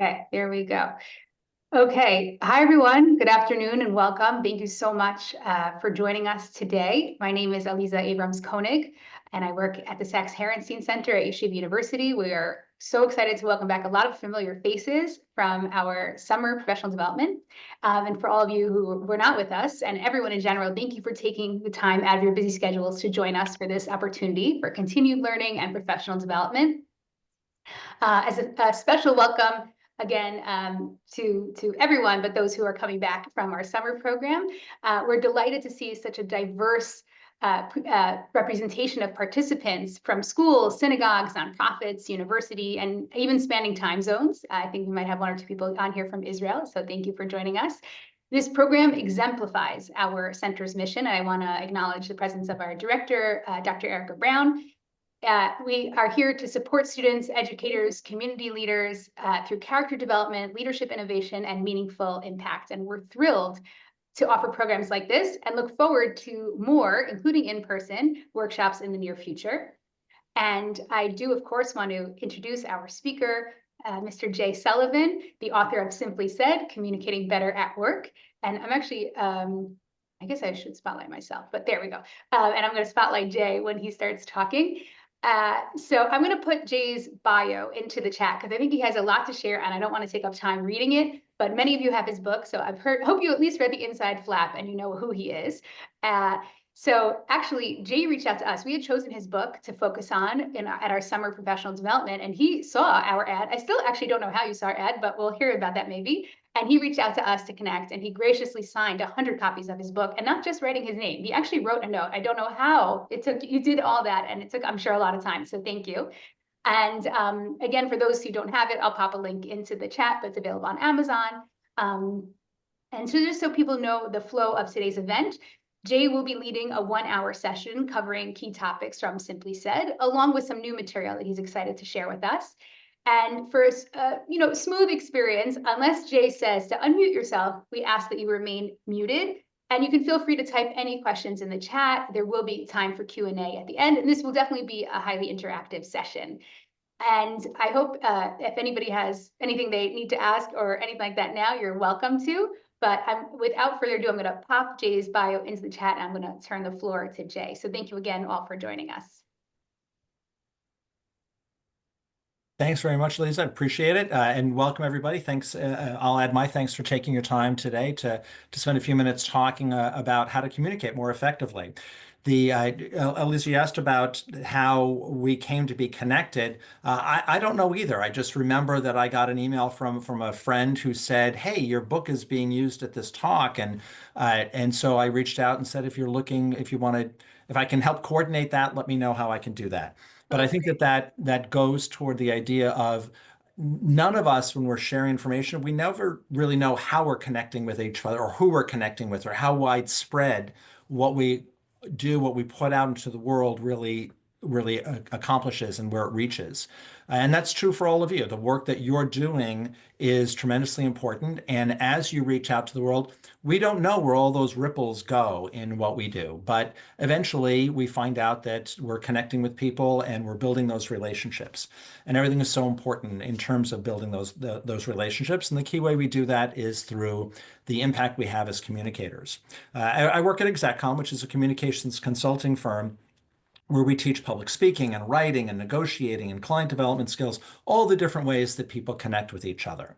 Okay, there we go. Okay, hi everyone. Good afternoon and welcome. Thank you so much for joining us today. My name is Aliza Abrams-Koenig, and I work at the Sacks-Herenstein Center at Yeshiva University. We are so excited to welcome back a lot of familiar faces from our summer professional development. And for all of you who were not with us, and everyone in general, thank you for taking the time out of your busy schedules to join us for this opportunity for continued learning and professional development. As a special welcome again to everyone, but those who are coming back from our summer program. We're delighted to see such a diverse representation of participants from schools, synagogues, nonprofits, university, and even spanning time zones. I think we might have one or two people on here from Israel, so thank you for joining us. This program exemplifies our center's mission, and I want to acknowledge the presence of our director, Dr. Erica Brown. We are here to support students, educators, community leaders through character development, leadership innovation, and meaningful impact. And we're thrilled to offer programs like this and look forward to more, including in-person workshops in the near future. And I do, of course, want to introduce our speaker, Mr. Jay Sullivan, the author of Simply Said, Communicating Better at Work. And I'm actually I guess I should spotlight myself, but there we go. And I'm going to spotlight Jay when he starts talking. So I'm going to put Jay's bio into the chat because I think he has a lot to share and I don't want to take up time reading it, but many of you have his book. So hope you at least read the inside flap and you know who he is. So actually, Jay reached out to us. We had chosen his book to focus on at our summer professional development, and he saw our ad. I still actually don't know how you saw our ad, but we'll hear about that maybe. And he reached out to us to connect, and he graciously signed 100 copies of his book, and not just writing his name. He actually wrote a note. I don't know how it took. You did all that, and it took, I'm sure, a lot of time. So thank you. And again, for those who don't have it, I'll pop a link into the chat, but it's available on Amazon. And so just so people know the flow of today's event, Jay will be leading a 1-hour session covering key topics from Simply Said, along with some new material that he's excited to share with us. And for a smooth experience, unless Jay says to unmute yourself, we ask that you remain muted. And you can feel free to type any questions in the chat. There will be time for Q&A at the end, and this will definitely be a highly interactive session. And I hope if anybody has anything they need to ask or anything like that now, you're welcome to. But without further ado, I'm going to pop Jay's bio into the chat, and I'm going to turn the floor to Jay. So thank you again all for joining us. Thanks very much, Lisa. I appreciate it. And welcome, everybody. Thanks. I'll add my thanks for taking your time today to spend a few minutes talking about how to communicate more effectively. Lisa, you asked about how we came to be connected. I don't know either. I just remember that I got an email from a friend who said, "Hey, your book is being used at this talk," and so I reached out and said, "If I can help coordinate that, let me know how I can do that." But I think that goes toward the idea of none of us, when we're sharing information, we never really know how we're connecting with each other or who we're connecting with or how widespread what we do, what we put out into the world really accomplishes and where it reaches. And that's true for all of you. The work that you're doing is tremendously important. And as you reach out to the world, we don't know where all those ripples go in what we do. But eventually we find out that we're connecting with people and we're building those relationships. And everything is so important in terms of building those relationships. And the key way we do that is through the impact we have as communicators. I work at Exec, which is a communications consulting firm, where we teach public speaking and writing and negotiating and client development skills, all the different ways that people connect with each other.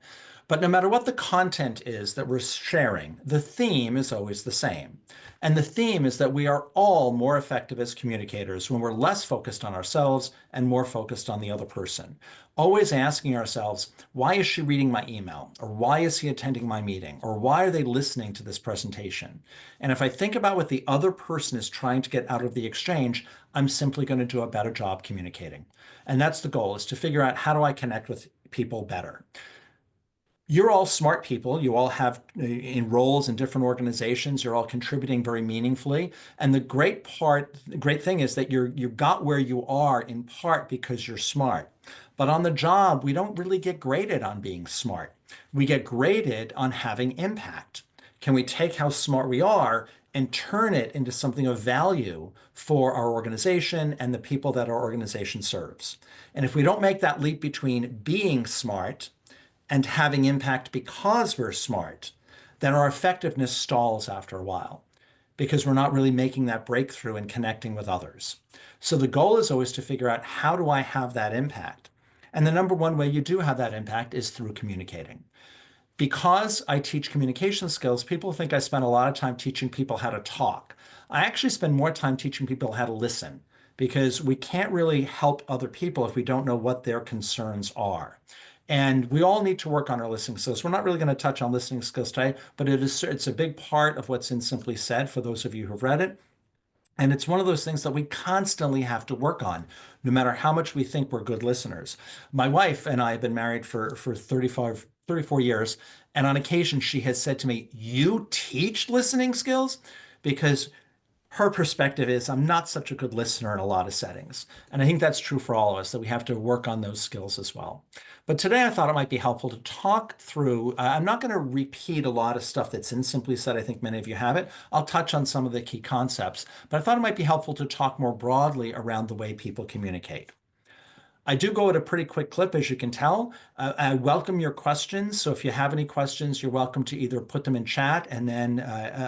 But no matter what the content is that we're sharing, the theme is always the same. And the theme is that we are all more effective as communicators when we're less focused on ourselves and more focused on the other person. Always asking ourselves, why is she reading my email? Or why is he attending my meeting? Or why are they listening to this presentation? And if I think about what the other person is trying to get out of the exchange, I'm simply going to do a better job communicating. And that's the goal, is to figure out, how do I connect with people better? You're all smart people. You all have in roles in different organizations. You're all contributing very meaningfully. And the great thing is that you got where you are in part because you're smart. But on the job, we don't really get graded on being smart. We get graded on having impact. Can we take how smart we are and turn it into something of value for our organization and the people that our organization serves? And if we don't make that leap between being smart and having impact because we're smart, then our effectiveness stalls after a while because we're not really making that breakthrough and connecting with others. So the goal is always to figure out, how do I have that impact? And the number one way you do have that impact is through communicating. Because I teach communication skills, people think I spend a lot of time teaching people how to talk. I actually spend more time teaching people how to listen, because we can't really help other people if we don't know what their concerns are. And we all need to work on our listening skills. We're not really going to touch on listening skills today, but it's a big part of what's in Simply Said for those of you who've read it. And it's one of those things that we constantly have to work on, no matter how much we think we're good listeners. My wife and I have been married for 34 years. And on occasion, she has said to me, "You teach listening skills?" Because her perspective is, I'm not such a good listener in a lot of settings. And I think that's true for all of us, that we have to work on those skills as well. But today I thought it might be helpful to talk through, I'm not going to repeat a lot of stuff that's in Simply Said. I think many of you have it. I'll touch on some of the key concepts, but I thought it might be helpful to talk more broadly around the way people communicate. I do go at a pretty quick clip, as you can tell. I welcome your questions. So if you have any questions, you're welcome to either put them in chat and then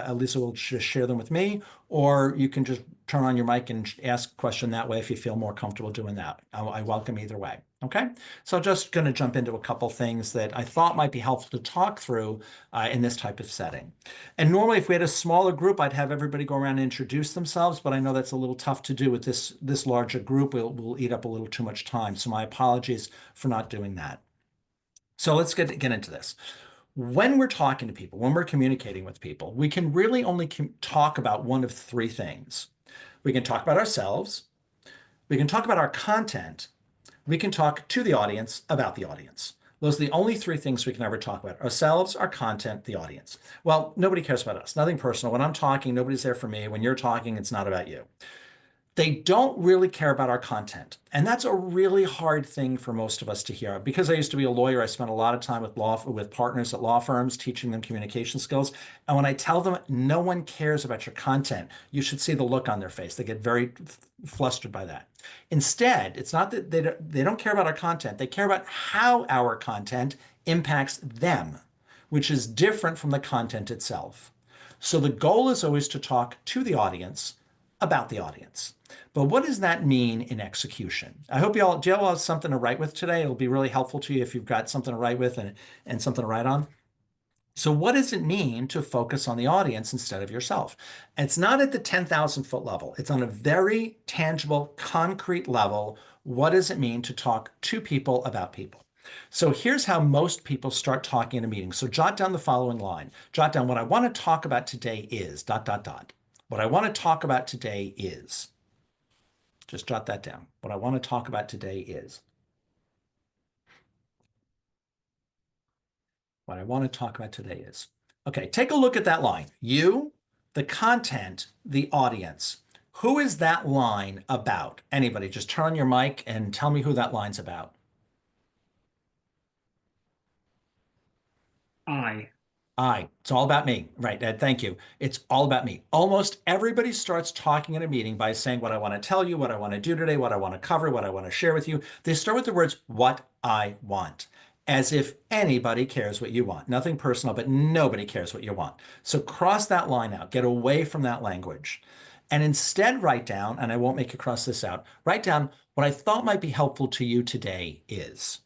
Elisa will just share them with me, or you can just turn on your mic and ask a question that way if you feel more comfortable doing that. I welcome either way. Okay, so I'm just going to jump into a couple things that I thought might be helpful to talk through in this type of setting. And normally, if we had a smaller group, I'd have everybody go around and introduce themselves, but I know that's a little tough to do with this larger group. We'll eat up a little too much time. So my apologies for not doing that. So let's get into this. When we're talking to people, when we're communicating with people, we can really only talk about one of three things. We can talk about ourselves, we can talk about our content, we can talk to the audience about the audience. Those are the only three things we can ever talk about: ourselves, our content, the audience. Well, nobody cares about us, nothing personal. When I'm talking, nobody's there for me. When you're talking, it's not about you. They don't really care about our content. And that's a really hard thing for most of us to hear. Because I used to be a lawyer, I spent a lot of time with partners at law firms, teaching them communication skills. And when I tell them no one cares about your content, you should see the look on their face. They get very flustered by that. Instead, it's not that they don't care about our content. They care about how our content impacts them, which is different from the content itself. So the goal is always to talk to the audience about the audience. But what does that mean in execution? I hope do you all have something to write with today? It'll be really helpful to you if you've got something to write with and something to write on. So what does it mean to focus on the audience instead of yourself? And it's not at the 10,000-foot level. It's on a very tangible, concrete level. What does it mean to talk to people about people? So here's how most people start talking in a meeting. So jot down the following line. Jot down, what I want to talk about today is ... What I want to talk about today is. Just jot that down. What I want to talk about today is. What I want to talk about today is. Okay, take a look at that line. You, the content, the audience. Who is that line about? Anybody, just turn on your mic and tell me who that line's about. I. It's all about me. Right, Ed, thank you. It's all about me. Almost everybody starts talking in a meeting by saying what I want to tell you, what I want to do today, what I want to cover, what I want to share with you. They start with the words, what I want, as if anybody cares what you want. Nothing personal, but nobody cares what you want. So cross that line out. Get away from that language. And instead write down, and I won't make you cross this out, write down what I thought might be helpful to you today is.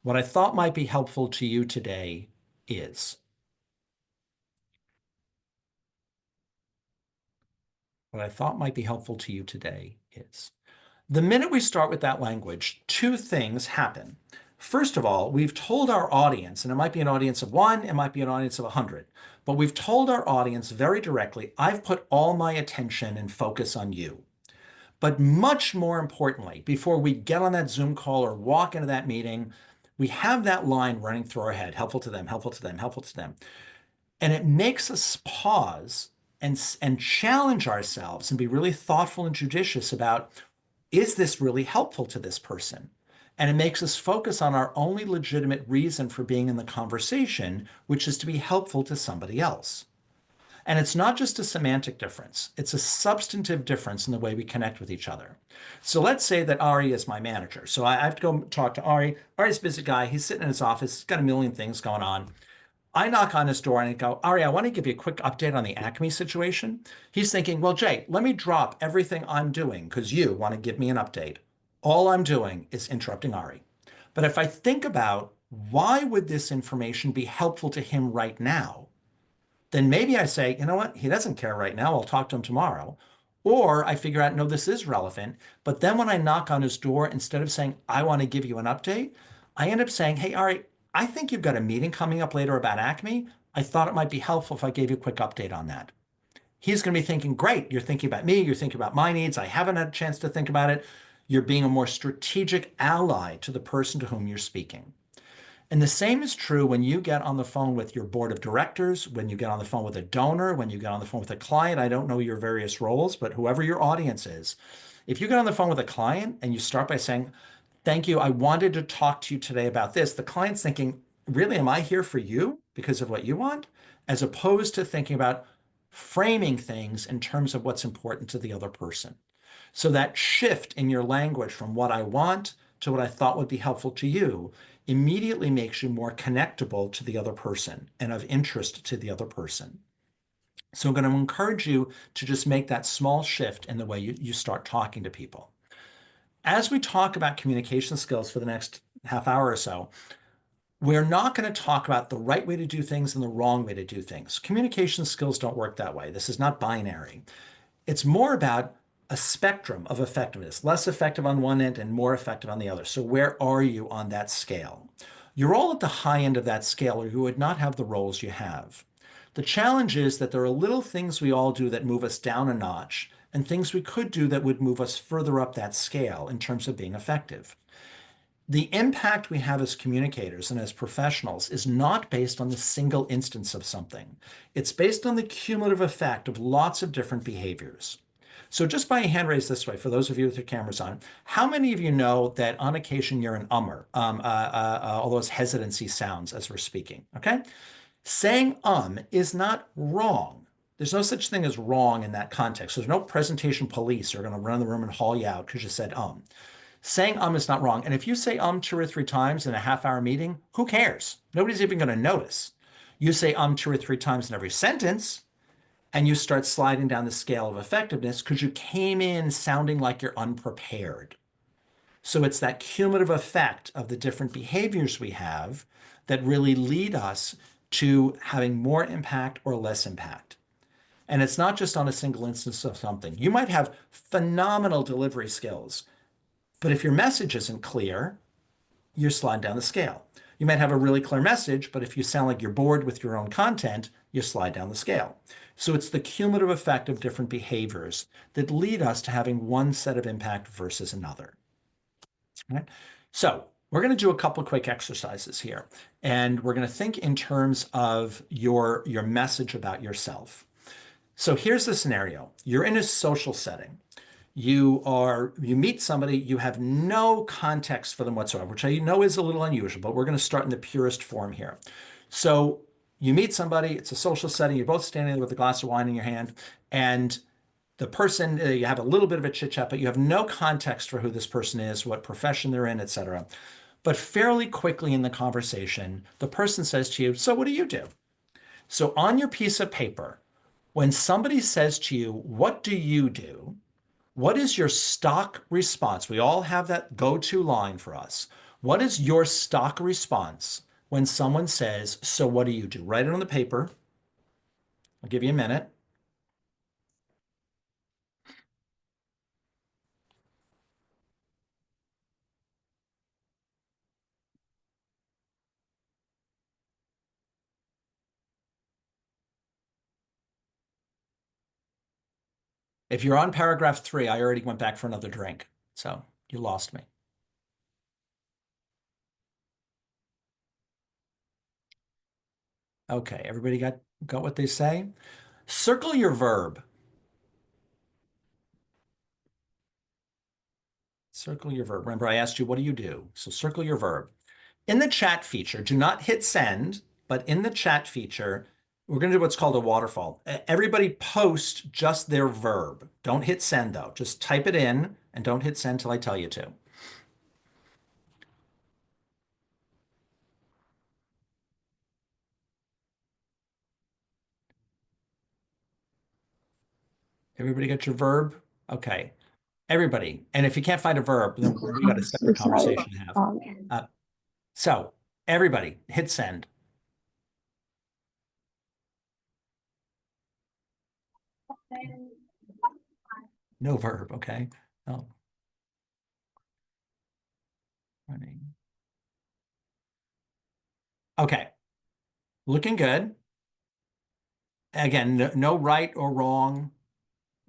What I thought might be helpful to you today is. What I thought might be helpful to you today is. The minute we start with that language, two things happen. First of all, we've told our audience, and it might be an audience of 1, it might be an audience of 100, but we've told our audience very directly, I've put all my attention and focus on you. But much more importantly, before we get on that Zoom call or walk into that meeting, we have that line running through our head, helpful to them, helpful to them, helpful to them. And it makes us pause and challenge ourselves and be really thoughtful and judicious about, is this really helpful to this person? And it makes us focus on our only legitimate reason for being in the conversation, which is to be helpful to somebody else. And it's not just a semantic difference, it's a substantive difference in the way we connect with each other. So let's say that Ari is my manager. So I have to go talk to Ari. Ari's a busy guy. He's sitting in his office. He's got a million things going on. I knock on his door and I go, Ari, I want to give you a quick update on the Acme situation. He's thinking, well, Jay, let me drop everything I'm doing because you want to give me an update. All I'm doing is interrupting Ari. But if I think about why would this information be helpful to him right now, then maybe I say, you know what? He doesn't care right now. I'll talk to him tomorrow. Or I figure out, no, this is relevant. But then when I knock on his door, instead of saying, I want to give you an update, I end up saying, hey, Ari, I think you've got a meeting coming up later about Acme. I thought it might be helpful if I gave you a quick update on that. He's going to be thinking, great, you're thinking about me, you're thinking about my needs. I haven't had a chance to think about it. You're being a more strategic ally to the person to whom you're speaking. And the same is true when you get on the phone with your board of directors, when you get on the phone with a donor, when you get on the phone with a client. I don't know your various roles, but whoever your audience is, if you get on the phone with a client and you start by saying, thank you, I wanted to talk to you today about this, the client's thinking, really, am I here for you because of what you want? As opposed to thinking about framing things in terms of what's important to the other person. So that shift in your language from what I want to what I thought would be helpful to you immediately makes you more connectable to the other person and of interest to the other person. So I'm going to encourage you to just make that small shift in the way you start talking to people. As we talk about communication skills for the next half hour or so, we're not going to talk about the right way to do things and the wrong way to do things. Communication skills don't work that way. This is not binary. It's more about a spectrum of effectiveness, less effective on one end and more effective on the other. So where are you on that scale? You're all at the high end of that scale, or you would not have the roles you have. The challenge is that there are little things we all do that move us down a notch and things we could do that would move us further up that scale in terms of being effective. The impact we have as communicators and as professionals is not based on the single instance of something. It's based on the cumulative effect of lots of different behaviors. So just by a hand raise this way, for those of you with your cameras on, how many of you know that on occasion you're an ummer, all those hesitancy sounds as we're speaking, okay? Saying is not wrong. There's no such thing as wrong in that context. There's no presentation police who are going to run in the room and haul you out because you said Saying is not wrong. And if you say 2 or 3 times in a half-hour meeting, who cares? Nobody's even going to notice. You say 2 or 3 times in every sentence, and you start sliding down the scale of effectiveness because you came in sounding like you're unprepared. So it's that cumulative effect of the different behaviors we have that really lead us to having more impact or less impact. And it's not just on a single instance of something. You might have phenomenal delivery skills, but if your message isn't clear, you're sliding down the scale. You might have a really clear message, but if you sound like you're bored with your own content, you slide down the scale. So it's the cumulative effect of different behaviors that lead us to having one set of impact versus another. All right? So we're going to do a couple of quick exercises here, and we're going to think in terms of your message about yourself. So here's the scenario. You're in a social setting. You meet somebody, you have no context for them whatsoever, which I know is a little unusual, but we're going to start in the purest form here. So you meet somebody, it's a social setting, you're both standing there with a glass of wine in your hand, and the person, you have a little bit of a chit chat, but you have no context for who this person is, what profession they're in, etc. But fairly quickly in the conversation, the person says to you, so what do you do? So on your piece of paper, when somebody says to you, what do you do? What is your stock response? We all have that go-to line for us. What is your stock response when someone says, so what do you do? Write it on the paper. I'll give you a minute. If you're on paragraph 3, I already went back for another drink. So you lost me. Okay, everybody got what they say? Circle your verb. Circle your verb. Remember, I asked you, what do you do? So circle your verb. In the chat feature, do not hit send, but in the chat feature, We're going to do what's called a waterfall. Everybody post just their verb. Don't hit send though. Just type it in and don't hit send till I tell you to. Everybody got your verb? Okay. Everybody. And if you can't find a verb, then we got a separate conversation to have. So everybody hit send. No verb. Okay. Oh, running. Okay. Looking good. Again, no right or wrong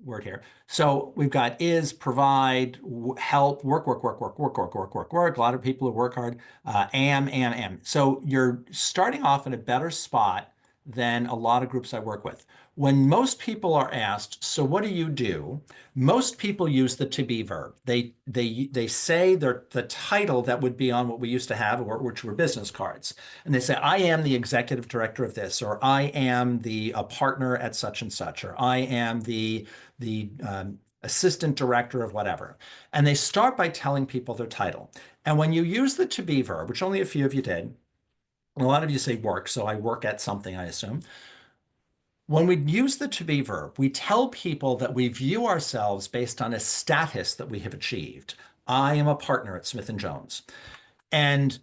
word here. So we've got is, provide, help, work, work, work, work, work, work, work, work, work. A lot of people who work hard. Am. So you're starting off in a better spot than a lot of groups I work with. When most people are asked, so what do you do? Most people use the to be verb. They say the title that would be on what we used to have, which were business cards. And they say, I am the executive director of this, or I am the a partner at such and such, or I am the assistant director of whatever. And they start by telling people their title. And when you use the to be verb, which only a few of you did, a lot of you say work, so I work at something, I assume. When we use the to be verb, we tell people that we view ourselves based on a status that we have achieved. I am a partner at Smith & Jones. And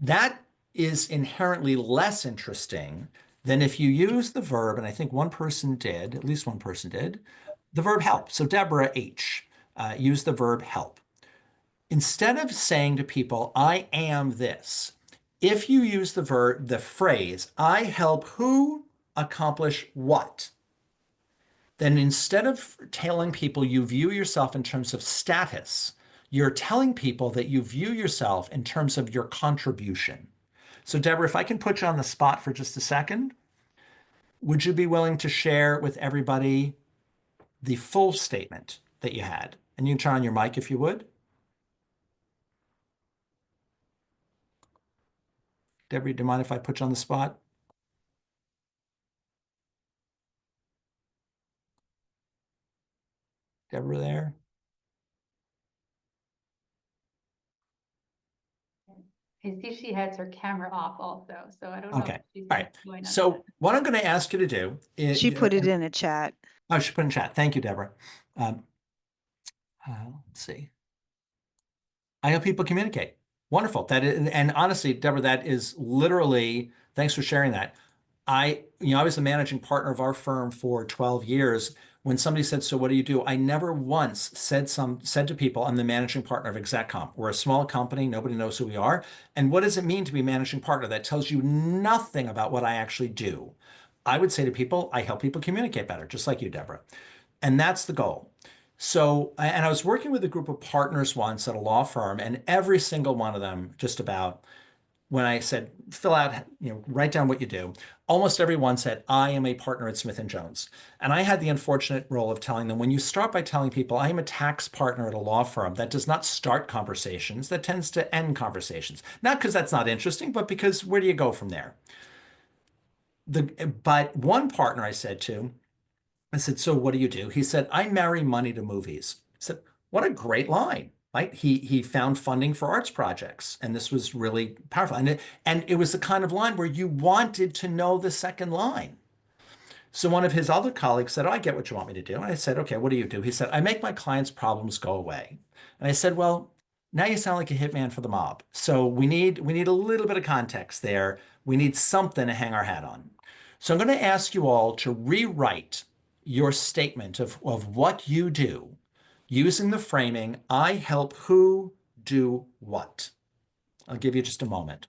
that is inherently less interesting than if you use the verb, and I think one person did, at least one person did, the verb help. So Deborah H. Used the verb help. Instead of saying to people, I am this, if you use the phrase, I help who accomplish what, then instead of telling people you view yourself in terms of status, you're telling people that you view yourself in terms of your contribution. So Deborah, if I can put you on the spot for just a second, would you be willing to share with everybody the full statement that you had? And you can turn on your mic if you would. Deborah, do you mind if I put you on the spot? Deborah there? I see she has her camera off also, so I don't know Okay. if she's All gonna right. join us. So what I'm going to ask you to do is, She put it in the chat. oh, she put in chat. Thank you, Deborah. Um, let's see. I help people communicate. Wonderful. That is, and honestly, Deborah, that is literally, thanks for sharing that. I was the managing partner of our firm for 12 years. When somebody said, so what do you do? I never once said to people, I'm the managing partner of Exec. We're a small company. Nobody knows who we are. And what does it mean to be managing partner? That tells you nothing about what I actually do. I would say to people, I help people communicate better, just like you, Deborah. And that's the goal. So, and I was working with a group of partners once at a law firm, and every single one of them, just about, when I said, fill out, write down what you do, almost everyone said, I am a partner at Smith & Jones. And I had the unfortunate role of telling them, when you start by telling people, I am a tax partner at a law firm, that does not start conversations, that tends to end conversations. Not because that's not interesting, but because where do you go from there? But one partner I said, so what do you do? He said, I marry money to movies. I said, what a great line, right? He found funding for arts projects, and this was really powerful. And it was the kind of line where you wanted to know the second line. So one of his other colleagues said, oh, I get what you want me to do. And I said, okay, what do you do? He said, I make my clients' problems go away. And I said, well, now you sound like a hitman for the mob. So we need a little bit of context there. We need something to hang our hat on. So I'm going to ask you all to rewrite your statement of what you do using the framing, I help who do what. I'll give you just a moment.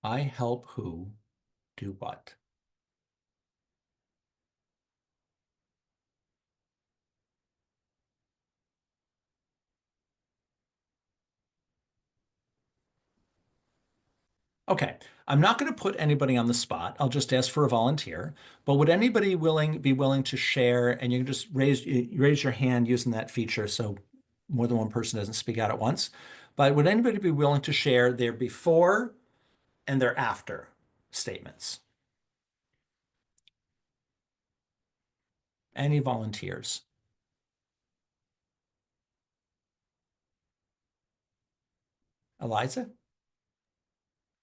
I help who do what. Okay, I'm not going to put anybody on the spot. I'll just ask for a volunteer. But would anybody be willing to share? And you can just raise your hand using that feature so more than one person doesn't speak out at once. But would anybody be willing to share their before and their after statements? Any volunteers? Eliza?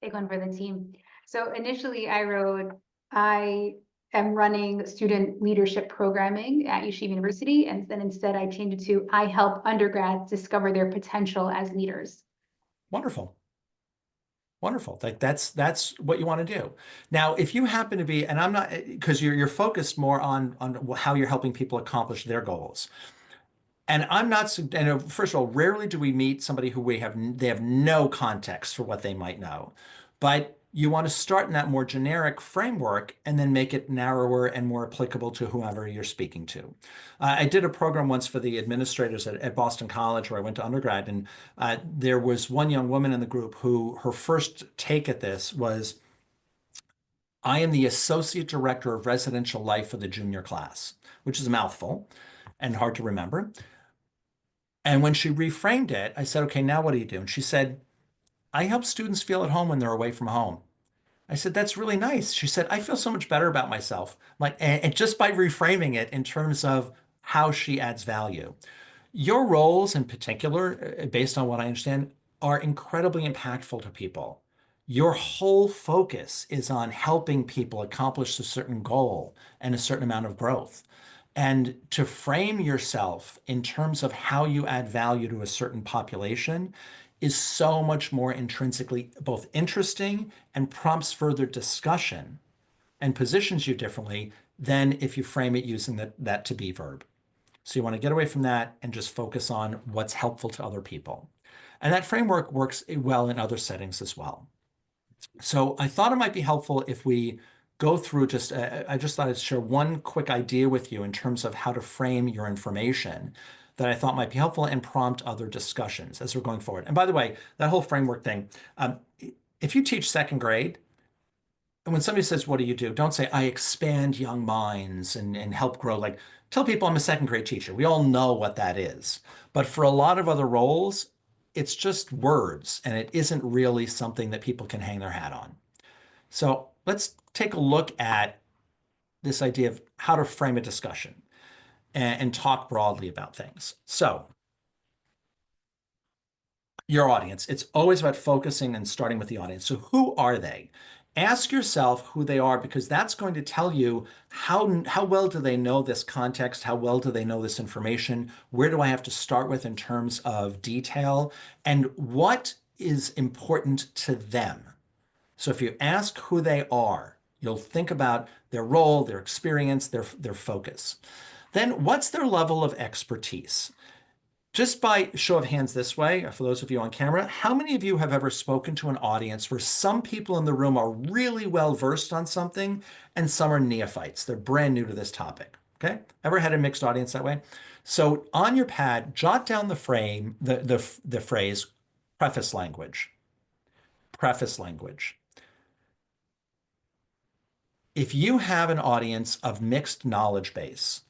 Take one for the team. So initially I wrote, I am running student leadership programming at Yeshiva University. And then instead I changed it to, I help undergrads discover their potential as leaders. Wonderful. Wonderful. Like that's what you want to do. Now, if you happen to be, and I'm not, because you're focused more on how you're helping people accomplish their goals. And I'm not, and first of all, rarely do we meet somebody who they have no context for what they might know. But you want to start in that more generic framework and then make it narrower and more applicable to whoever you're speaking to. I did a program once for the administrators at Boston College where I went to undergrad, and there was one young woman in the group who her first take at this was, I am the Associate Director of Residential Life for the junior class, which is a mouthful and hard to remember. And when she reframed it, I said, okay, now what do you do? And she said, I help students feel at home when they're away from home. I said, that's really nice. She said, I feel so much better about myself. Like, and just by reframing it in terms of how she adds value. Your roles in particular, based on what I understand, are incredibly impactful to people. Your whole focus is on helping people accomplish a certain goal and a certain amount of growth. And to frame yourself in terms of how you add value to a certain population is so much more intrinsically both interesting and prompts further discussion and positions you differently than if you frame it using that to be verb. So you want to get away from that and just focus on what's helpful to other people. And that framework works well in other settings as well. So I thought it might be helpful if we go through I just thought I'd share one quick idea with you in terms of how to frame your information that I thought might be helpful and prompt other discussions as we're going forward. And by the way, that whole framework thing, if you teach second grade, and when somebody says, what do you do? Don't say, I expand young minds and help grow. Like, tell people I'm a second grade teacher. We all know what that is. But for a lot of other roles, it's just words, and it isn't really something that people can hang their hat on. So let's take a look at this idea of how to frame a discussion and talk broadly about things. So your audience, it's always about focusing and starting with the audience. So who are they? Ask yourself who they are, because that's going to tell you how well do they know this context? How well do they know this information? Where do I have to start with in terms of detail? And what is important to them? So if you ask who they are, you'll think about their role, their experience, their focus. Then what's their level of expertise? Just by show of hands this way, for those of you on camera, how many of you have ever spoken to an audience where some people in the room are really well versed on something and some are neophytes? They're brand new to this topic. Okay? Ever had a mixed audience that way? So on your pad, jot down the phrase preface language. Preface language. If you have an audience of mixed knowledge base,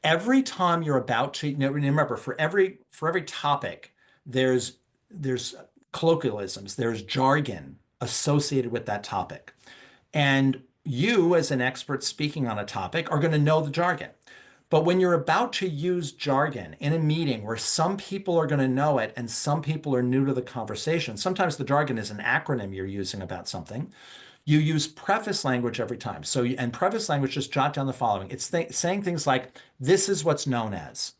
every time you're about to, remember, for every topic, there's colloquialisms, there's jargon associated with that topic. And you, as an expert speaking on a topic, are going to know the jargon. But when you're about to use jargon in a meeting where some people are going to know it and some people are new to the conversation, sometimes the jargon is an acronym you're using about something. You use preface language every time. So, and preface language, just jot down the following. It's saying things like, this is what's known as,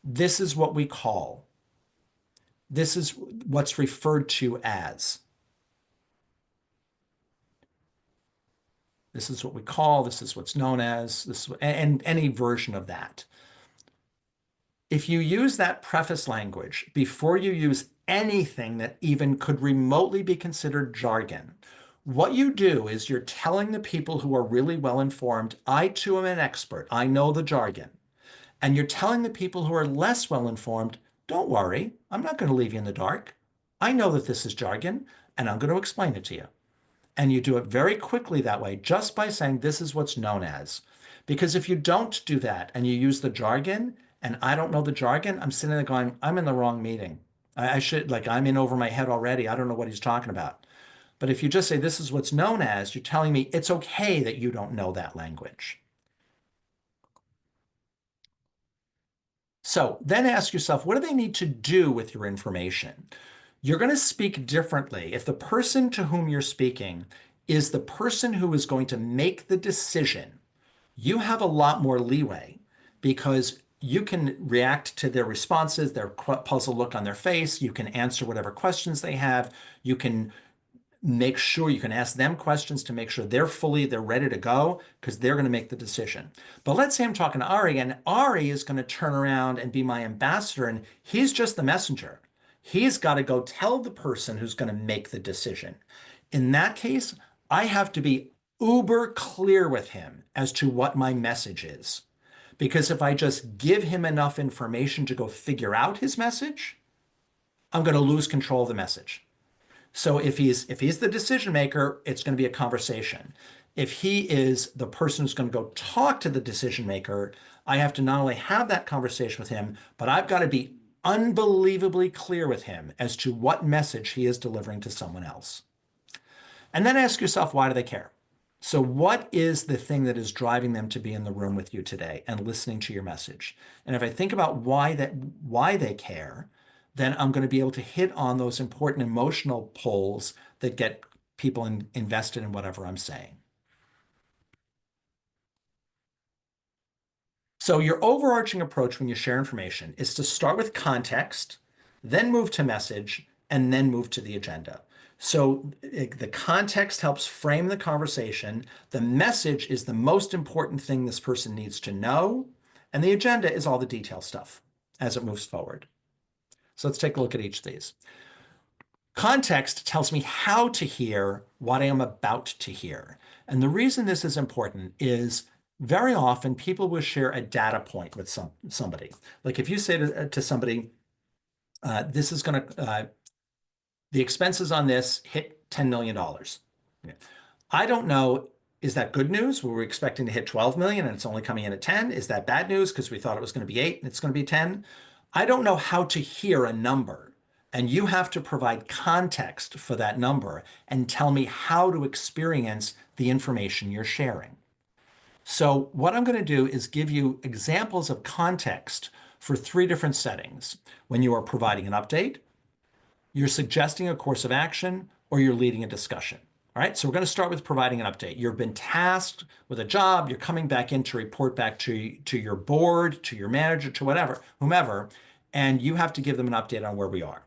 this is what we call, this is what's referred to as. This is what we call, this is what's known as, and any version of that. If you use that preface language before you use anything that even could remotely be considered jargon, what you do is you're telling the people who are really well informed, I too am an expert, I know the jargon. And you're telling the people who are less well informed, don't worry, I'm not going to leave you in the dark. I know that this is jargon, and I'm going to explain it to you. And you do it very quickly that way, just by saying this is what's known as. Because if you don't do that and you use the jargon, and I don't know the jargon, I'm sitting there going, I'm in the wrong meeting. I should, like, I'm in over my head already. I don't know what he's talking about. But if you just say this is what's known as, you're telling me it's okay that you don't know that language. So then ask yourself, what do they need to do with your information? You're going to speak differently. If the person to whom you're speaking is the person who is going to make the decision, you have a lot more leeway because you can react to their responses, their puzzled look on their face. You can answer whatever questions they have. You can make sure you can ask them questions to make sure they're ready to go because they're going to make the decision. But let's say I'm talking to Ari and Ari is going to turn around and be my ambassador and he's just the messenger. He's got to go tell the person who's going to make the decision. In that case, I have to be uber clear with him as to what my message is. Because if I just give him enough information to go figure out his message, I'm going to lose control of the message. So if he's the decision maker, it's going to be a conversation. If he is the person who's going to go talk to the decision maker, I have to not only have that conversation with him, but I've got to be unbelievably clear with him as to what message he is delivering to someone else. And then ask yourself, why do they care? So what is the thing that is driving them to be in the room with you today and listening to your message? And if I think about why they care, then I'm going to be able to hit on those important emotional pulls that get people invested in whatever I'm saying. So your overarching approach when you share information is to start with context, then move to message, and then move to the agenda. So the context helps frame the conversation. The message is the most important thing this person needs to know. And the agenda is all the detail stuff as it moves forward. So let's take a look at each of these. Context tells me how to hear what I am about to hear. And the reason this is important is very often people will share a data point with somebody. Like if you say to somebody, this is going to, the expenses on this hit $10 million. I don't know, is that good news? Were we expecting to hit 12 million and it's only coming in at 10? Is that bad news because we thought it was going to be 8 and it's going to be 10? I don't know how to hear a number. And you have to provide context for that number and tell me how to experience the information you're sharing. So what I'm going to do is give you examples of context for 3 different settings. When you are providing an update, you're suggesting a course of action, or you're leading a discussion. All right, so we're going to start with providing an update. You've been tasked with a job, you're coming back in to report back to your board, to your manager, to whomever, and you have to give them an update on where we are.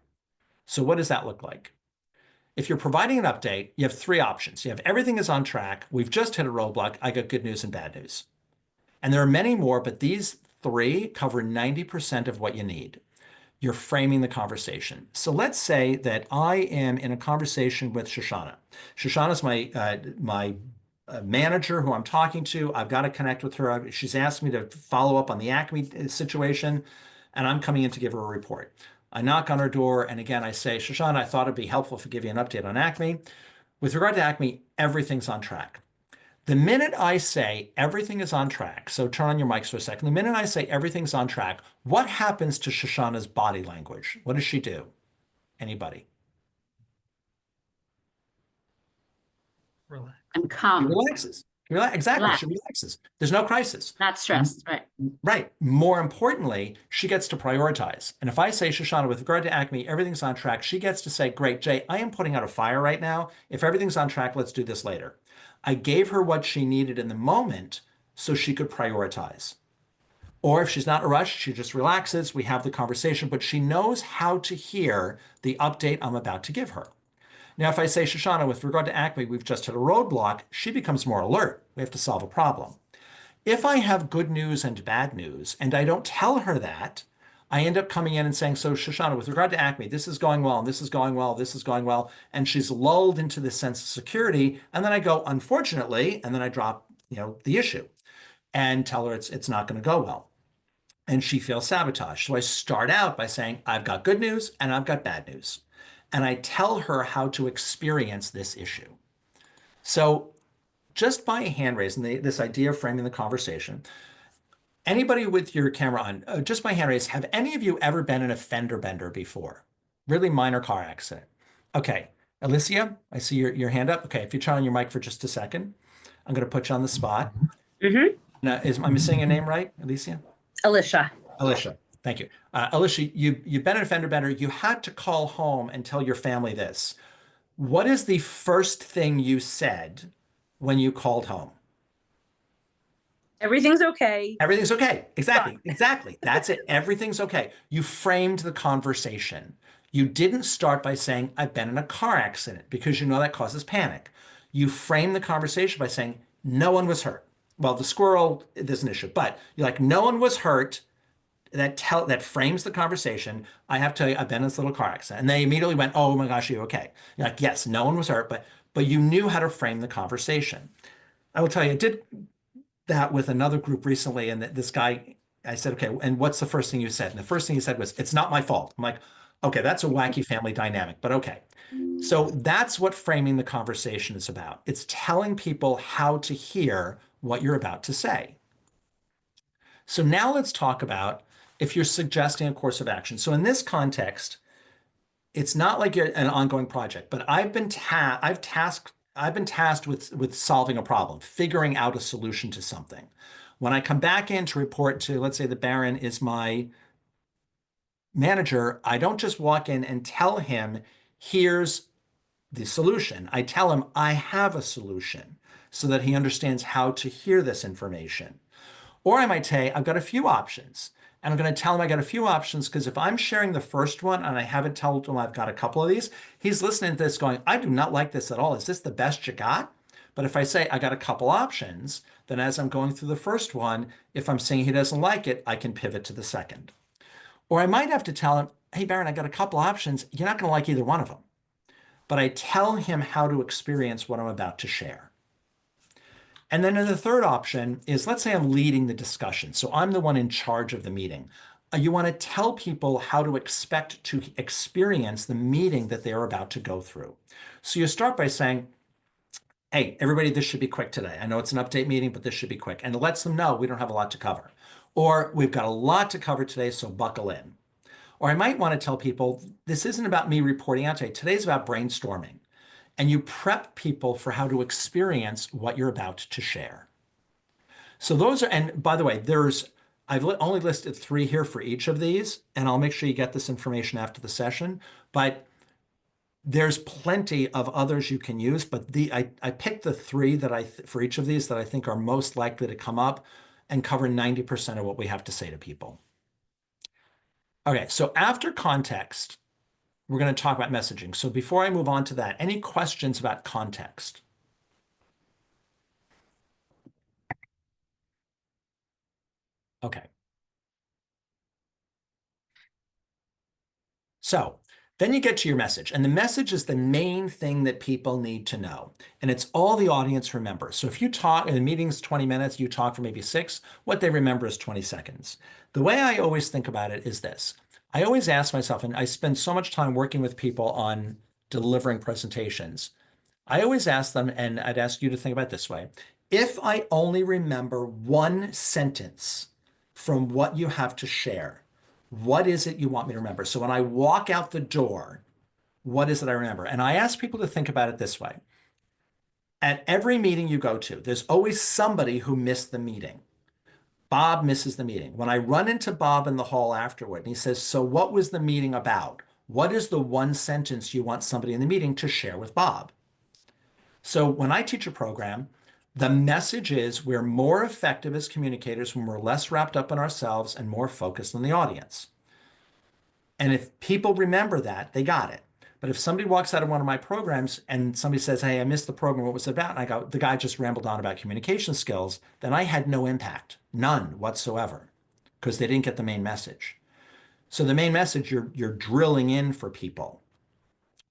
So what does that look like? If you're providing an update, you have 3 options. You have everything is on track, we've just hit a roadblock, I got good news and bad news. And there are many more, but these 3 cover 90% of what you need. You're framing the conversation. So let's say that I am in a conversation with Shoshana. Shoshana's my manager who I'm talking to. I've got to connect with her. She's asked me to follow up on the Acme situation, and I'm coming in to give her a report. I knock on her door, and again, I say, Shoshana, I thought it'd be helpful if I give you an update on Acme. With regard to Acme, everything's on track. The minute I say everything is on track, so turn on your mics for a second. The minute I say everything's on track, what happens to Shoshana's body language? What does she do? Anybody? Relax. I'm calm. She relaxes. Exactly. Relax. She relaxes. There's no crisis. Not stressed, right? Right. More importantly, she gets to prioritize. And if I say, Shoshana, with regard to Acme, everything's on track, she gets to say, great, Jay, I am putting out a fire right now. If everything's on track, let's do this later. I gave her what she needed in the moment so she could prioritize. Or if she's not in a rush, she just relaxes, we have the conversation, but she knows how to hear the update I'm about to give her. Now, if I say, Shoshana, with regard to Acme, we've just hit a roadblock, she becomes more alert. We have to solve a problem. If I have good news and bad news, and I don't tell her that, I end up coming in and saying, so Shoshana, with regard to Acme, this is going well, and this is going well, this is going well. And she's lulled into this sense of security. And then I go, unfortunately, and then I drop, the issue and tell her it's not going to go well. And she feels sabotaged. So I start out by saying, I've got good news and I've got bad news. and I tell her how to experience this issue. So just by hand raising, this idea of framing the conversation, anybody with your camera on, just by hand raise, have any of you ever been in a fender bender before? Really minor car accident. Okay, Alicia, I see your hand up. Okay, if you turn on your mic for just a second, I'm going to put you on the spot. Now, am I saying your name right, Alicia? Alicia. Alicia, thank you. Alicia, you've been in a fender bender. You had to call home and tell your family this. What is the first thing you said when you called home? Everything's okay. Everything's okay. Exactly. That's it. Everything's okay. You framed the conversation. You didn't start by saying, I've been in a car accident, because you know that causes panic. You framed the conversation by saying, no one was hurt. Well, the squirrel, there's an issue, but you're like, no one was hurt. That frames the conversation. I have to tell you, I've been in this little car accident. And they immediately went, oh my gosh, are you okay? You're like, yes, no one was hurt, but you knew how to frame the conversation. I will tell you, I did that with another group recently, and this guy, I said, okay, and what's the first thing you said? And the first thing he said was, it's not my fault. I'm like, okay, that's a wacky family dynamic, but okay. So that's what framing the conversation is about. It's telling people how to hear what you're about to say. So now let's talk about if you're suggesting a course of action. So in this context, it's not like an ongoing project, but I've been tasked with solving a problem, figuring out a solution to something. When I come back in to report to, let's say the Baron is my manager, I don't just walk in and tell him, here's the solution. I tell him I have a solution so that he understands how to hear this information. Or I might say, I've got a few options. And I'm going to tell him I got a few options, because if I'm sharing the first one and I haven't told him I've got a couple of these, he's listening to this going, I do not like this at all. Is this the best you got? But if I say I got a couple options, then as I'm going through the first one, if I'm saying he doesn't like it, I can pivot to the second. Or I might have to tell him, hey, Baron, I got a couple options. You're not going to like either one of them. But I tell him how to experience what I'm about to share. And then the third option is, let's say I'm leading the discussion. So I'm the one in charge of the meeting. You want to tell people how to expect to experience the meeting that they're about to go through. So you start by saying, hey, everybody, this should be quick today. I know it's an update meeting, but this should be quick. And it lets them know we don't have a lot to cover. Or we've got a lot to cover today, so buckle in. Or I might want to tell people, this isn't about me reporting out today. Today's about brainstorming. And you prep people for how to experience what you're about to share. So those are, and by the way, I've only listed 3 here for each of these, and I'll make sure you get this information after the session, but there's plenty of others you can use, but I picked the 3 that for each of these that I think are most likely to come up and cover 90% of what we have to say to people. Okay, so after context, we're going to talk about messaging. So before I move on to that, any questions about context? Okay. So then you get to your message, and the message is the main thing that people need to know. And it's all the audience remembers. So if you talk in the meeting's 20 minutes, you talk for maybe 6, what they remember is 20 seconds. The way I always think about it is this. I always ask myself, and I spend so much time working with people on delivering presentations. I always ask them, and I'd ask you to think about it this way. If I only remember one sentence from what you have to share, what is it you want me to remember? So when I walk out the door, what is it I remember? And I ask people to think about it this way. At every meeting you go to, there's always somebody who missed the meeting. Bob misses the meeting. When I run into Bob in the hall afterward, and he says, so what was the meeting about? What is the one sentence you want somebody in the meeting to share with Bob? So when I teach a program, the message is we're more effective as communicators when we're less wrapped up in ourselves and more focused on the audience. And if people remember that, they got it. But if somebody walks out of one of my programs and somebody says, hey, I missed the program, what was it about? And I go, the guy just rambled on about communication skills, then I had no impact, none whatsoever, because they didn't get the main message. So the main message you're drilling in for people.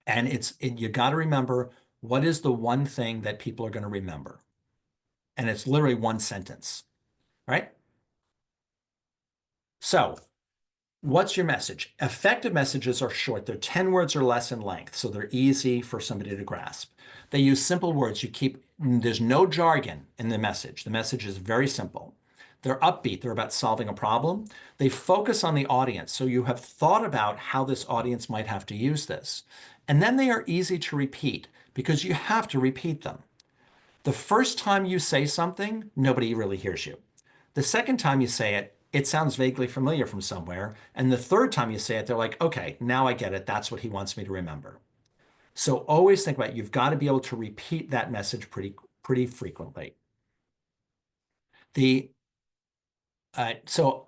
And you got to remember, what is the one thing that people are going to remember? And it's literally one sentence, right? So what's your message? Effective messages are short. They're 10 words or less in length, so they're easy for somebody to grasp. They use simple words. There's no jargon in the message. The message is very simple. They're upbeat. They're about solving a problem. They focus on the audience. So you have thought about how this audience might have to use this. And then they are easy to repeat because you have to repeat them. The first time you say something, nobody really hears you. The second time you say it, it sounds vaguely familiar from somewhere. And the third time you say it, they're like, okay, now I get it. That's what he wants me to remember. So always think about it. You've got to be able to repeat that message pretty frequently. The so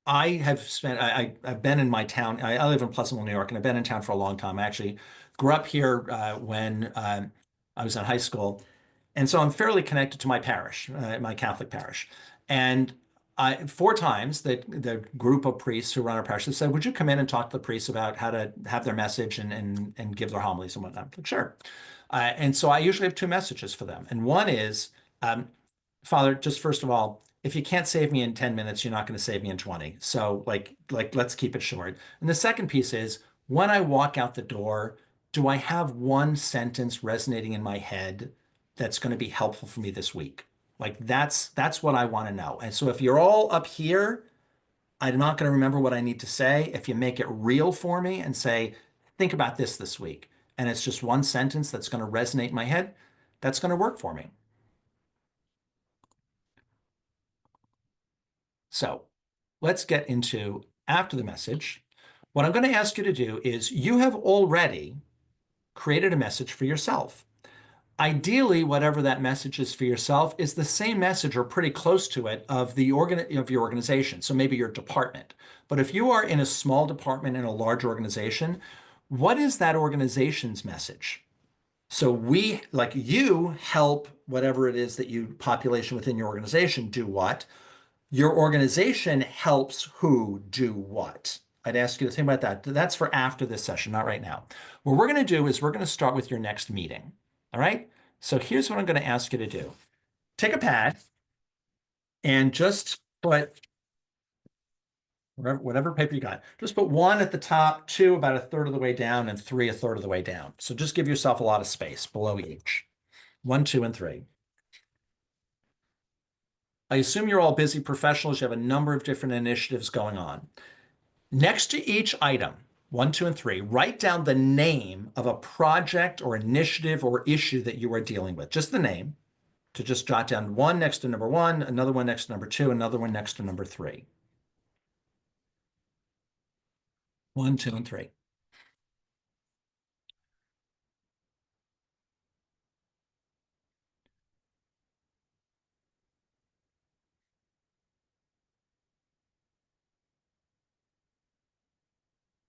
I've been in my town. I live in Pleasantville, New York, and I've been in town for a long time. I actually grew up here when I was in high school. And so I'm fairly connected to my parish, my Catholic parish. And four times the group of priests who run our parish have said, would you come in and talk to the priests about how to have their message and give their homilies and whatnot? I'm like, sure. And so I usually have two messages for them. And one is, Father, just first of all, if you can't save me in 10 minutes, you're not going to save me in 20. So let's keep it short. And the second piece is when I walk out the door, do I have one sentence resonating in my head that's going to be helpful for me this week? Like that's what I want to know. And so if you're all up here, I'm not going to remember what I need to say. If you make it real for me and say, think about this week, and it's just one sentence that's going to resonate in my head, that's going to work for me. So let's get into after the message. What I'm going to ask you to do is you have already created a message for yourself. Ideally, whatever that message is for yourself is the same message or pretty close to it of your organization. So maybe your department. But if you are in a small department in a large organization, what is that organization's message? So like you help whatever it is that you population within your organization do what? Your organization helps who do what? I'd ask you to think about that. That's for after this session, not right now. What we're going to do is we're going to start with your next meeting. All right? So here's what I'm going to ask you to do. Take a pad and just put whatever paper you got. Just put one at the top, two about a third of the way down, and three a third of the way down. So just give yourself a lot of space below each. 1, 2, and 3. I assume you're all busy professionals. You have a number of different initiatives going on. Next to each item, 1, 2, and 3, write down the name of a project or initiative or issue that you are dealing with. Just the name. To just jot down one next to number 1, another one next to number 2, another one next to number 3. 1, 2, and 3.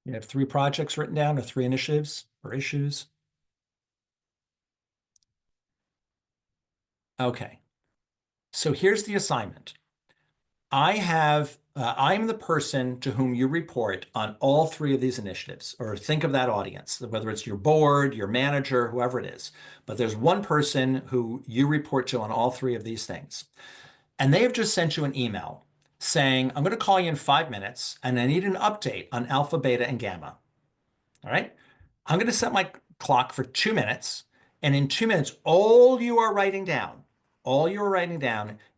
You have 3 projects written down or 3 initiatives or issues. Okay. So here's the assignment. I'm the person to whom you report on all 3 of these initiatives, or think of that audience, whether it's your board, your manager, whoever it is. But there's one person who you report to on all 3 of these things. And they have just sent you an email saying, I'm going to call you in 5 minutes and I need an update on alpha, beta, and gamma. All right. I'm going to set my clock for 2 minutes. And in 2 minutes, all you're writing down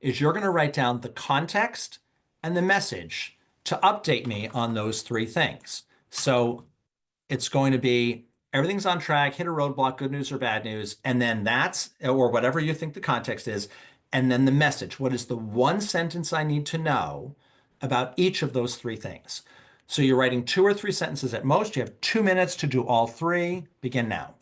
is you're going to write down the context and the message to update me on those 3 things. So it's going to be everything's on track, hit a roadblock, good news or bad news. And then or whatever you think the context is. And then the message. What is the one sentence I need to know about each of those 3 things? So you're writing 2 or 3 sentences at most. You have 2 minutes to do all 3. Begin now.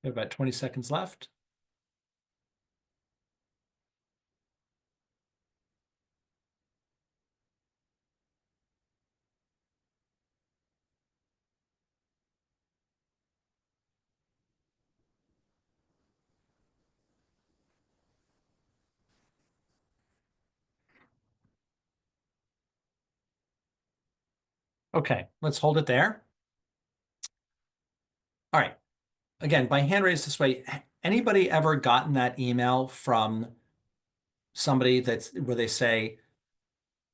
We have about 20 seconds left. Okay, let's hold it there. All right. Again, by hand raise this way, anybody ever gotten that email from somebody where they say,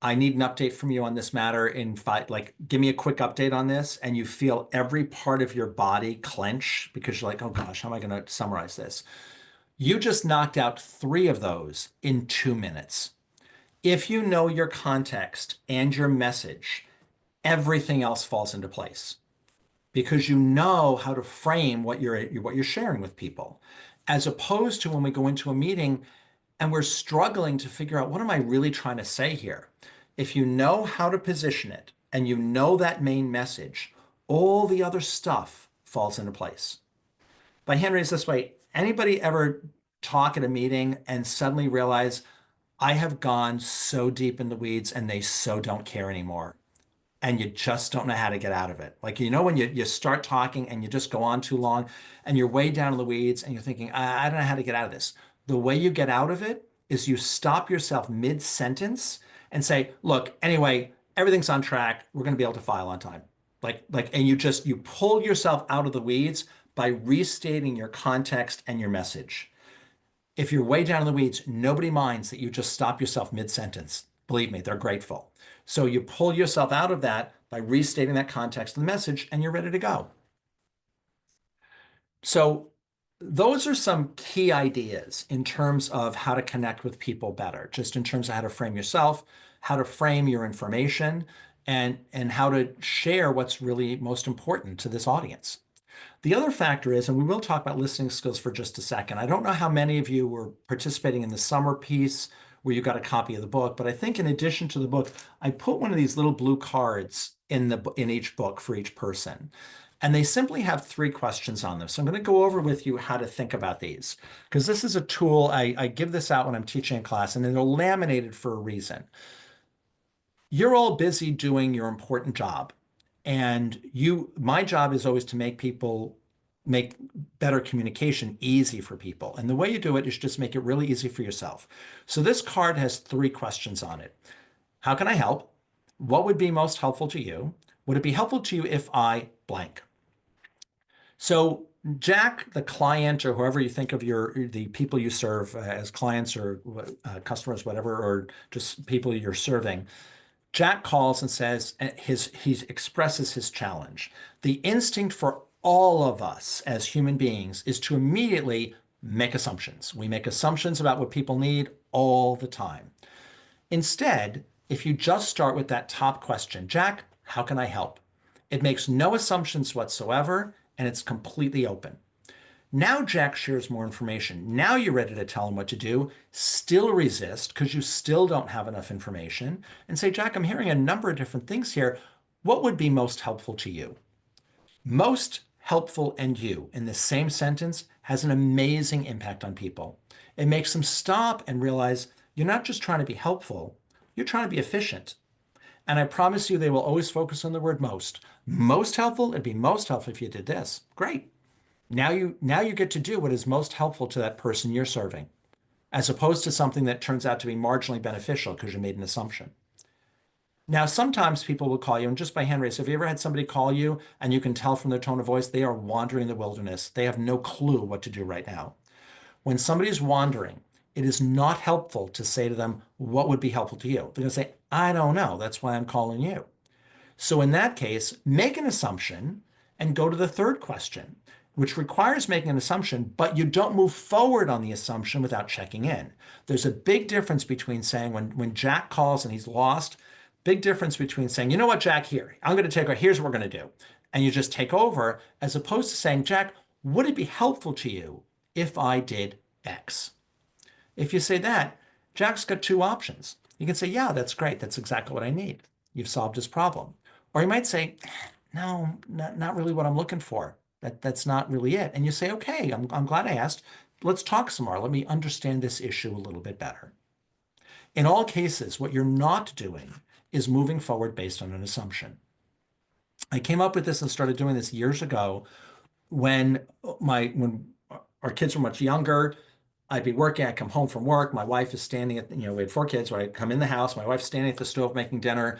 I need an update from you on this matter in 5, like, give me a quick update on this, and you feel every part of your body clench because you're like, oh gosh, how am I going to summarize this? You just knocked out 3 of those in 2 minutes. If you know your context and your message, everything else falls into place because you know how to frame what you're sharing with people, as opposed to when we go into a meeting and we're struggling to figure out, what am I really trying to say here? If you know how to position it and you know that main message, all the other stuff falls into place. By hand raise this way, anybody ever talk at a meeting and suddenly realize, I have gone so deep in the weeds and they so don't care anymore, and you just don't know how to get out of it? Like, when you start talking and you just go on too long and you're way down in the weeds and you're thinking, I don't know how to get out of this. The way you get out of it is you stop yourself mid-sentence and say, look, anyway, everything's on track. We're going to be able to file on time. And you pull yourself out of the weeds by restating your context and your message. If you're way down in the weeds, nobody minds that you just stop yourself mid-sentence. Believe me, they're grateful. So you pull yourself out of that by restating that context of the message, and you're ready to go. So those are some key ideas in terms of how to connect with people better, just in terms of how to frame yourself, how to frame your information, and how to share what's really most important to this audience. The other factor is, and we will talk about listening skills for just a second. I don't know how many of you were participating in the summer piece where you got a copy of the book, but I think in addition to the book, I put one of these little blue cards in each book for each person. And they simply have 3 questions on them. So I'm going to go over with you how to think about these, because this is a tool. I give this out when I'm teaching in class, and they're laminated for a reason. You're all busy doing your important job. And my job is always to make better communication easy for people. And the way you do it is just make it really easy for yourself. So this card has 3 questions on it. How can I help? What would be most helpful to you? Would it be helpful to you if I blank? So Jack, the client, or whoever you think of the people you serve as clients or customers, whatever, or just people you're serving, Jack calls and says he expresses his challenge. The instinct for all of us as human beings is to immediately make assumptions. We make assumptions about what people need all the time. Instead, if you just start with that top question, Jack, how can I help? It makes no assumptions whatsoever, and it's completely open. Now Jack shares more information. Now you're ready to tell him what to do. Still resist because you still don't have enough information, and say, Jack, I'm hearing a number of different things here. What would be most helpful to you? Most helpful and you in the same sentence has an amazing impact on people. It makes them stop and realize you're not just trying to be helpful, you're trying to be efficient. And I promise you, they will always focus on the word most. Most helpful, it'd be most helpful if you did this. Great. Now you get to do what is most helpful to that person you're serving, as opposed to something that turns out to be marginally beneficial because you made an assumption. Now, sometimes people will call you, and just by hand raise, have you ever had somebody call you and you can tell from their tone of voice, they are wandering in the wilderness. They have no clue what to do right now. When somebody's wandering, it is not helpful to say to them, what would be helpful to you? They're going to say, I don't know. That's why I'm calling you. So in that case, make an assumption and go to the 3rd question, which requires making an assumption, but you don't move forward on the assumption without checking in. There's a big difference between saying, when Jack calls and he's lost, big difference between saying, you know what, Jack, I'm going to take over, here's what we're going to do. And you just take over, as opposed to saying, Jack, would it be helpful to you if I did X? If you say that, Jack's got 2 options. You can say, yeah, that's great. That's exactly what I need. You've solved his problem. Or you might say, no, not really what I'm looking for. That's not really it. And you say, okay, I'm glad I asked. Let's talk some more. Let me understand this issue a little bit better. In all cases, what you're not doing is moving forward based on an assumption. I came up with this and started doing this years ago when when our kids were much younger. I'd be working, I'd come home from work. My wife is standing at, we had 4 kids, right? I'd come in the house, my wife's standing at the stove making dinner.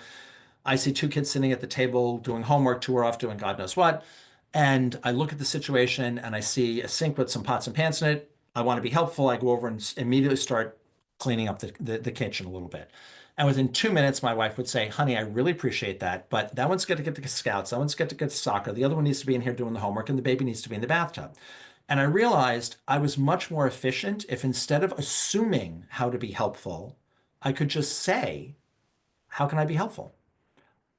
I see 2 kids sitting at the table doing homework, 2 are off doing God knows what. And I look at the situation and I see a sink with some pots and pans in it. I want to be helpful. I go over and immediately start cleaning up the kitchen a little bit. And within 2 minutes, my wife would say, honey, I really appreciate that, but that one's got to get to scouts. That one's got to get to soccer. The other one needs to be in here doing the homework, and the baby needs to be in the bathtub. And I realized I was much more efficient if instead of assuming how to be helpful, I could just say, how can I be helpful?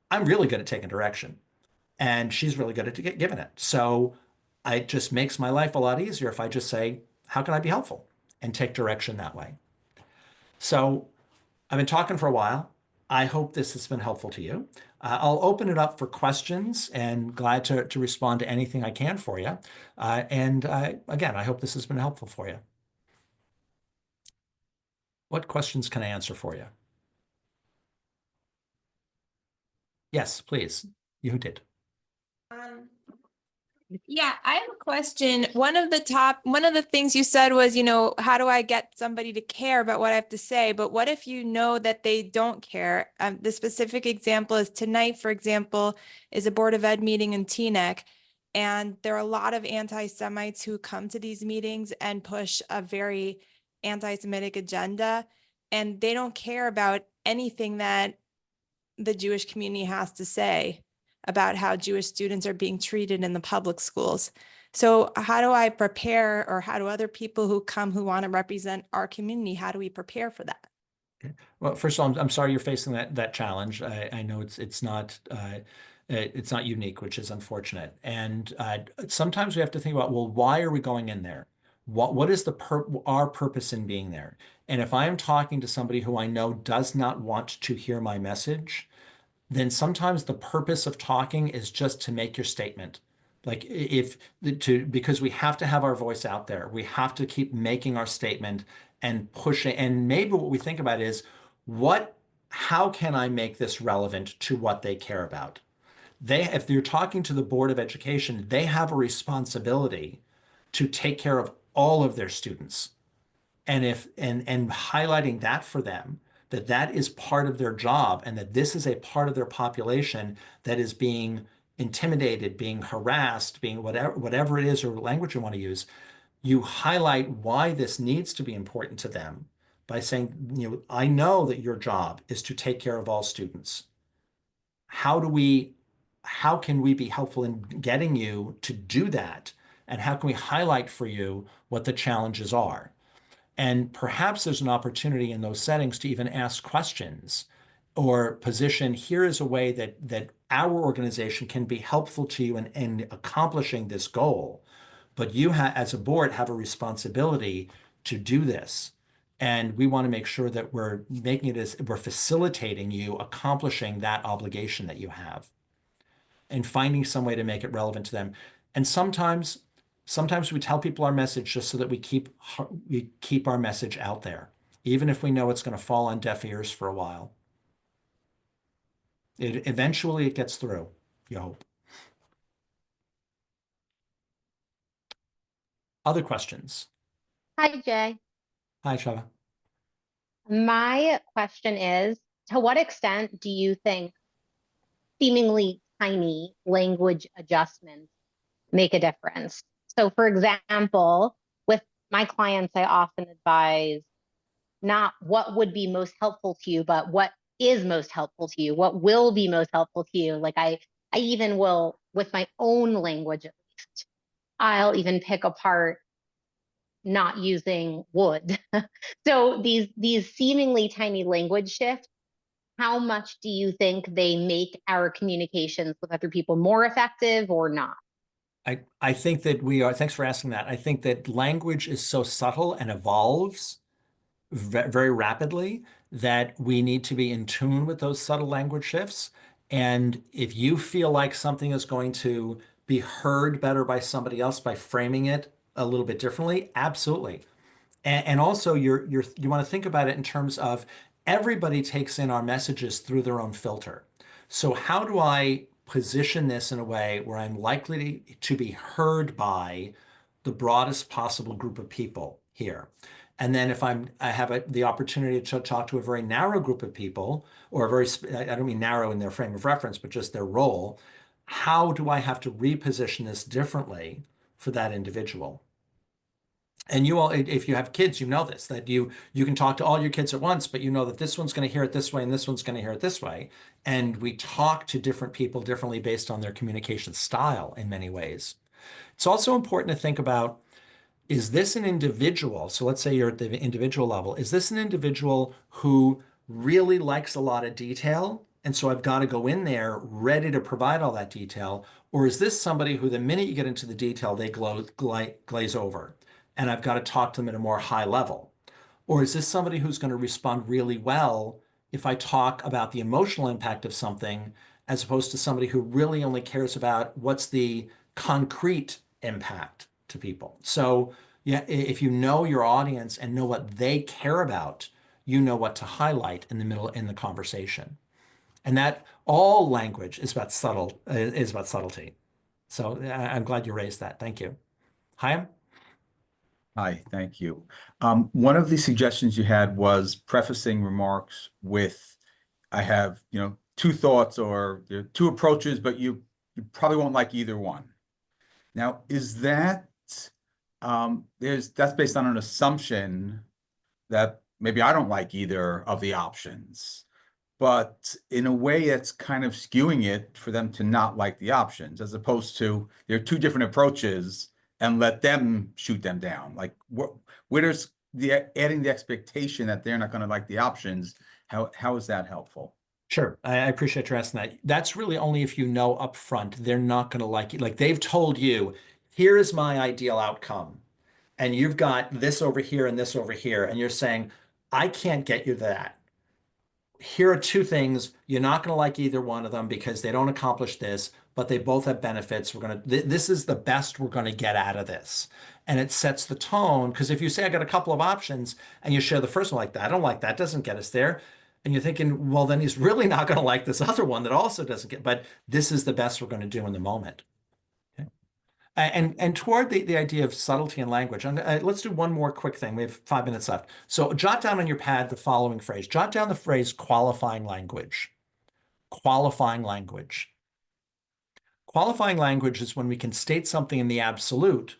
I'm really good at taking direction, and she's really good at giving it. So it just makes my life a lot easier if I just say, how can I be helpful? And take direction that way. So I've been talking for a while. I hope this has been helpful to you. I'll open it up for questions and glad to respond to anything I can for you. Again, I hope this has been helpful for you. What questions can I answer for you? Yes, please. You did. Yeah, I have a question. One of the things you said was, how do I get somebody to care about what I have to say? But what if you know that they don't care? The specific example is tonight, for example, is a Board of Ed meeting in Teaneck. And there are a lot of anti-Semites who come to these meetings and push a very anti-Semitic agenda. And they don't care about anything that the Jewish community has to say about how Jewish students are being treated in the public schools. So how do I prepare, or how do other people who come who want to represent our community, how do we prepare for that? Okay. Well, first of all, I'm sorry you're facing that challenge. I know it's not unique, which is unfortunate. And sometimes we have to think about, well, why are we going in there? What is our purpose in being there? And if I am talking to somebody who I know does not want to hear my message, then sometimes the purpose of talking is just to make your statement. Like because we have to have our voice out there. We have to keep making our statement and pushing. And maybe what we think about is how can I make this relevant to what they care about? If you're talking to the Board of Education, they have a responsibility to take care of all of their students. And highlighting that for them, that is part of their job, and that this is a part of their population that is being intimidated, being harassed, being whatever it is, or language you want to use, you highlight why this needs to be important to them by saying, I know that your job is to take care of all students. How can we be helpful in getting you to do that? And how can we highlight for you what the challenges are? And perhaps there's an opportunity in those settings to even ask questions or position, here is a way that our organization can be helpful to you in accomplishing this goal. But you as a board have a responsibility to do this. And we want to make sure that we're facilitating you accomplishing that obligation that you have and finding some way to make it relevant to them. And sometimes we tell people our message just so that we keep our message out there, even if we know it's going to fall on deaf ears for a while. Eventually it gets through, you hope. Other questions? Hi, Jay. Hi, Shava. My question is, to what extent do you think seemingly tiny language adjustments make a difference? So for example, with my clients, I often advise not what would be most helpful to you, but what is most helpful to you, what will be most helpful to you. Like I even will, with my own language at least, I'll even pick apart not using would. So these seemingly tiny language shifts, how much do you think they make our communications with other people more effective or not? I think that thanks for asking that. I think that language is so subtle and evolves very rapidly that we need to be in tune with those subtle language shifts. And if you feel like something is going to be heard better by somebody else by framing it a little bit differently? Absolutely. And also you want to think about it in terms of everybody takes in our messages through their own filter. So how do I position this in a way where I'm likely to be heard by the broadest possible group of people here? And then if I have the opportunity to talk to a very narrow group of people, or I don't mean narrow in their frame of reference, but just their role, how do I have to reposition this differently for that individual? And you all, if you have kids, you know this, that you can talk to all your kids at once, but you know that this one's going to hear it this way and this one's going to hear it this way. And we talk to different people differently based on their communication style in many ways. It's also important to think about, is this an individual? So let's say you're at the individual level. Is this an individual who really likes a lot of detail? And so I've got to go in there ready to provide all that detail. Or is this somebody who the minute you get into the detail, they glaze over? And I've got to talk to them at a more high level? Or is this somebody who's going to respond really well if I talk about the emotional impact of something, as opposed to somebody who really only cares about what's the concrete impact to people? So yeah, if you know your audience and know what they care about, you know what to highlight in the middle in the conversation. And that all language is about subtlety. So I'm glad you raised that. Thank you. Chaim? Hi, thank you. One of the suggestions you had was prefacing remarks with, I have, two thoughts or there are two approaches, but you probably won't like either one. Now, is that, that's based on an assumption that maybe I don't like either of the options, but in a way it's kind of skewing it for them to not like the options, as opposed to there are two different approaches and let them shoot them down. Like where there's adding the expectation that they're not going to like the options, how is that helpful? Sure. I appreciate you asking that. That's really only if you know up front they're not going to like it. Like they've told you, here is my ideal outcome. And you've got this over here and this over here. And you're saying, I can't get you that. Here are two things. You're not going to like either one of them because they don't accomplish this, but they both have benefits. This is the best we're going to get out of this. And it sets the tone, because if you say I got a couple of options and you share the first one like that, I don't like that, doesn't get us there. And you're thinking, well, then he's really not going to like this other one that also doesn't get, but this is the best we're going to do in the moment. Okay. And toward the idea of subtlety in language, let's do one more quick thing. We have 5 minutes left. So jot down on your pad the following phrase. Jot down the phrase qualifying language. Qualifying language. Qualifying language is when we can state something in the absolute,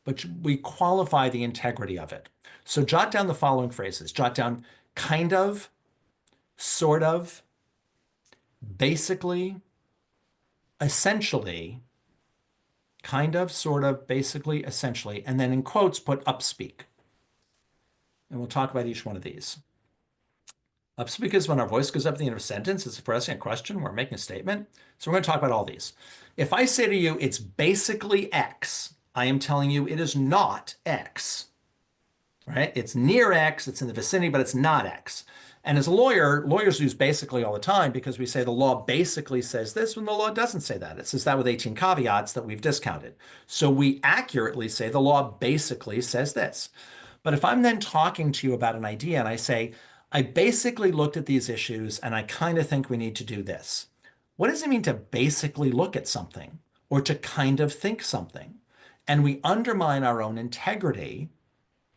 but we qualify the integrity of it. So jot down the following phrases. Jot down kind of, sort of, basically, essentially, kind of, sort of, basically, essentially, and then in quotes, put upspeak. And we'll talk about each one of these. Upspeak is when our voice goes up at the end of a sentence, it's expressing a question, we're making a statement. So we're going to talk about all these. If I say to you, it's basically X, I am telling you it is not X, right? It's near X, it's in the vicinity, but it's not X. And as a lawyer, lawyers use basically all the time because we say the law basically says this when the law doesn't say that. It says that with 18 caveats that we've discounted. So we accurately say the law basically says this. But if I'm then talking to you about an idea and I say, I basically looked at these issues and I kind of think we need to do this. What does it mean to basically look at something or to kind of think something? And we undermine our own integrity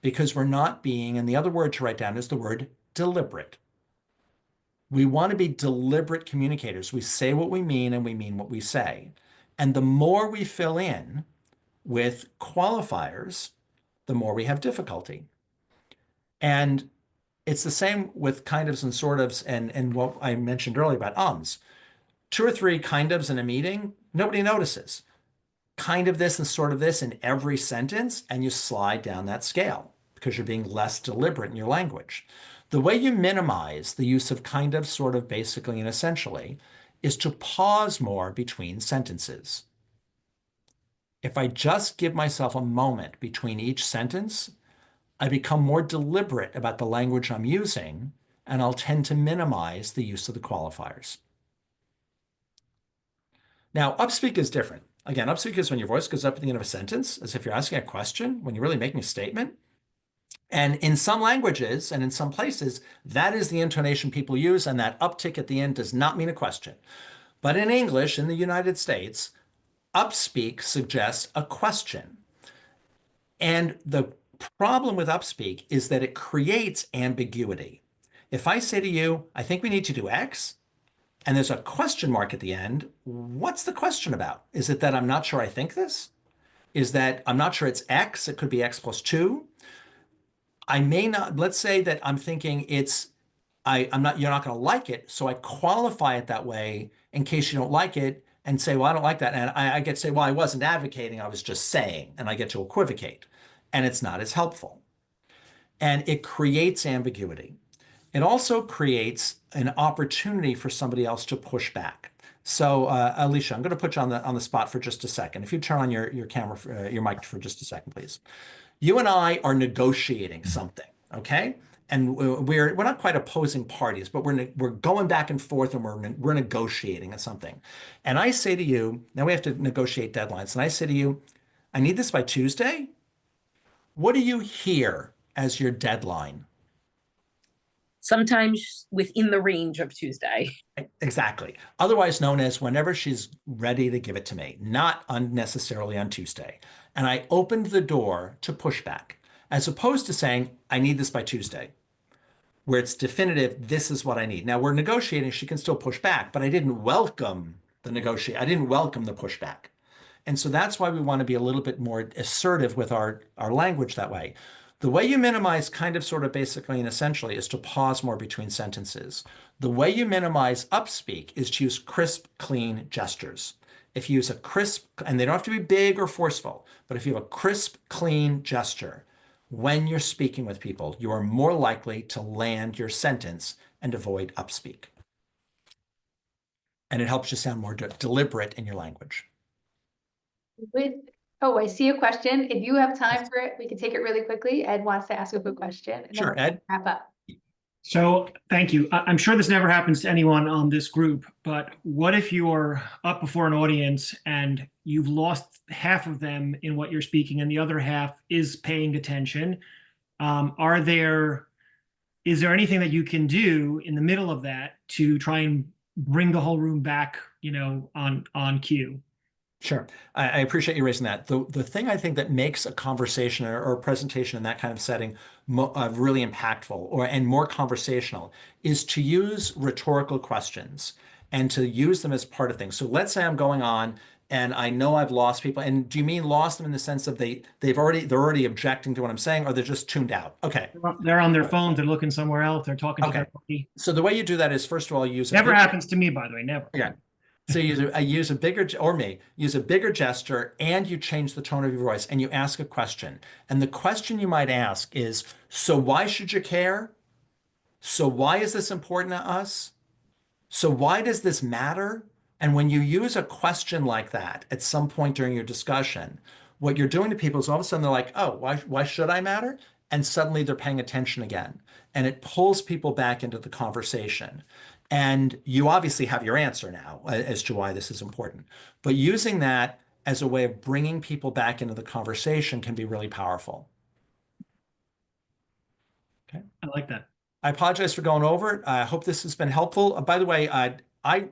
because we're not being, and the other word to write down is the word deliberate. We want to be deliberate communicators. We say what we mean and we mean what we say. And the more we fill in with qualifiers, the more we have difficulty. And it's the same with kind ofs and sort ofs and what I mentioned earlier about ums. 2 or 3 kind ofs in a meeting, nobody notices. Kind of this and sort of this in every sentence, and you slide down that scale because you're being less deliberate in your language. The way you minimize the use of kind of, sort of, basically, and essentially is to pause more between sentences. If I just give myself a moment between each sentence, I become more deliberate about the language I'm using, and I'll tend to minimize the use of the qualifiers. Now, upspeak is different. Again, upspeak is when your voice goes up at the end of a sentence, as if you're asking a question, when you're really making a statement. And in some languages and in some places, that is the intonation people use, and that uptick at the end does not mean a question. But in English, in the United States, upspeak suggests a question. And the problem with upspeak is that it creates ambiguity. If I say to you, I think we need to do X, and there's a question mark at the end, what's the question about? Is it that I'm not sure I think this? Is that I'm not sure it's X, it could be X plus 2. I may not, let's say that I'm thinking it's, you're not going to like it, so I qualify it that way in case you don't like it and say, well, I don't like that. And I get to say, well, I wasn't advocating, I was just saying, and I get to equivocate. And it's not as helpful. And it creates ambiguity. It also creates an opportunity for somebody else to push back. So, Alicia, I'm going to put you on the spot for just a second. If you turn on your camera, your mic for just a second, please. You and I are negotiating something, okay? And we're not quite opposing parties, but we're going back and forth, and we're negotiating on something. And I say to you, now we have to negotiate deadlines. And I say to you, I need this by Tuesday. What do you hear as your deadline? Sometimes within the range of Tuesday. Exactly. Otherwise known as whenever she's ready to give it to me, not unnecessarily on Tuesday. And I opened the door to pushback, as opposed to saying, I need this by Tuesday, where it's definitive, this is what I need. Now we're negotiating, she can still push back, but I didn't welcome the negotiate. I didn't welcome the pushback. And so that's why we want to be a little bit more assertive with our language that way. The way you minimize kind of sort of basically and essentially is to pause more between sentences. The way you minimize upspeak is to use crisp, clean gestures. If you use a crisp, and they don't have to be big or forceful, but if you have a crisp, clean gesture, when you're speaking with people, you are more likely to land your sentence and avoid upspeak. And it helps you sound more deliberate in your language. Oh, I see a question. If you have time for it, we can take it really quickly. Ed wants to ask a quick question. And sure, then we'll Ed. wrap up. So thank you. I'm sure this never happens to anyone on this group, but what if you're up before an audience and you've lost half of them in what you're speaking and the other half is paying attention? Is there anything that you can do in the middle of that to try and bring the whole room back, on cue? Sure. I appreciate you raising that. The thing I think that makes a conversation or a presentation in that kind of setting really impactful and more conversational is to use rhetorical questions and to use them as part of things. So let's say I'm going on and I know I've lost people. And do you mean lost them in the sense of they're already objecting to what I'm saying, or they're just tuned out? Okay. They're on their phones, they're looking somewhere else, they're talking to their buddy. So the way you do that is, first of all, use never happens to me, by the way, never. Yeah. So use a bigger gesture, and you change the tone of your voice, and you ask a question. And the question you might ask is, so why should you care? So why is this important to us? So why does this matter? And when you use a question like that at some point during your discussion, what you're doing to people is all of a sudden they're like, oh, why should I matter? And suddenly they're paying attention again. And it pulls people back into the conversation. And you obviously have your answer now as to why this is important. But using that as a way of bringing people back into the conversation can be really powerful. Okay. I like that. I apologize for going over it. I hope this has been helpful. By the way, I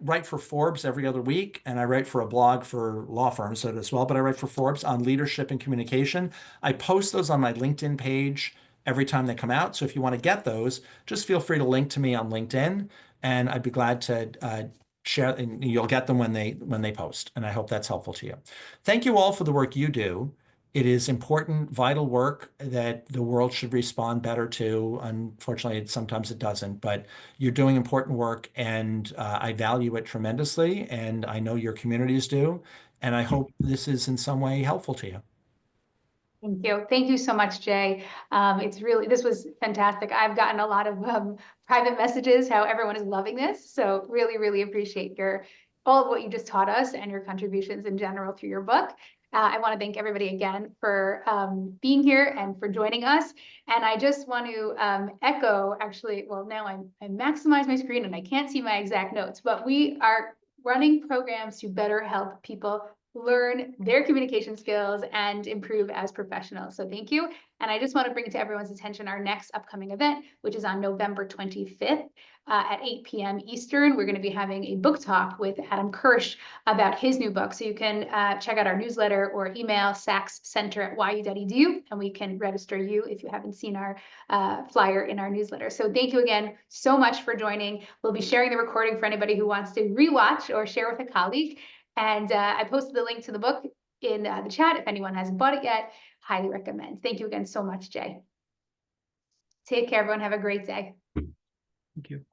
write for Forbes every other week, and I write for a blog for law firms as well, but I write for Forbes on leadership and communication. I post those on my LinkedIn page every time they come out. So if you want to get those, just feel free to link to me on LinkedIn, and I'd be glad to share, and you'll get them when they post. And I hope that's helpful to you. Thank you all for the work you do. It is important, vital work that the world should respond better to. Unfortunately, sometimes it doesn't, but you're doing important work, and I value it tremendously, and I know your communities do, and I hope this is in some way helpful to you. Thank you. Thank you so much, Jay. This was fantastic. I've gotten a lot of private messages, how everyone is loving this. So really, really appreciate all of what you just taught us and your contributions in general through your book. I want to thank everybody again for being here and for joining us. And I just want to echo, actually, well, now I maximize my screen and I can't see my exact notes, but we are running programs to better help people learn their communication skills and improve as professionals. So thank you. And I just want to bring to everyone's attention our next upcoming event, which is on November 25th at 8 p.m. Eastern. We're going to be having a book talk with Adam Kirsch about his new book. So you can check out our newsletter or email sacscenter@yu.edu, and we can register you if you haven't seen our flyer in our newsletter. So thank you again so much for joining. We'll be sharing the recording for anybody who wants to rewatch or share with a colleague. And I posted the link to the book in the chat. If anyone hasn't bought it yet, highly recommend. Thank you again so much, Jay. Take care, everyone. Have a great day. Thank you.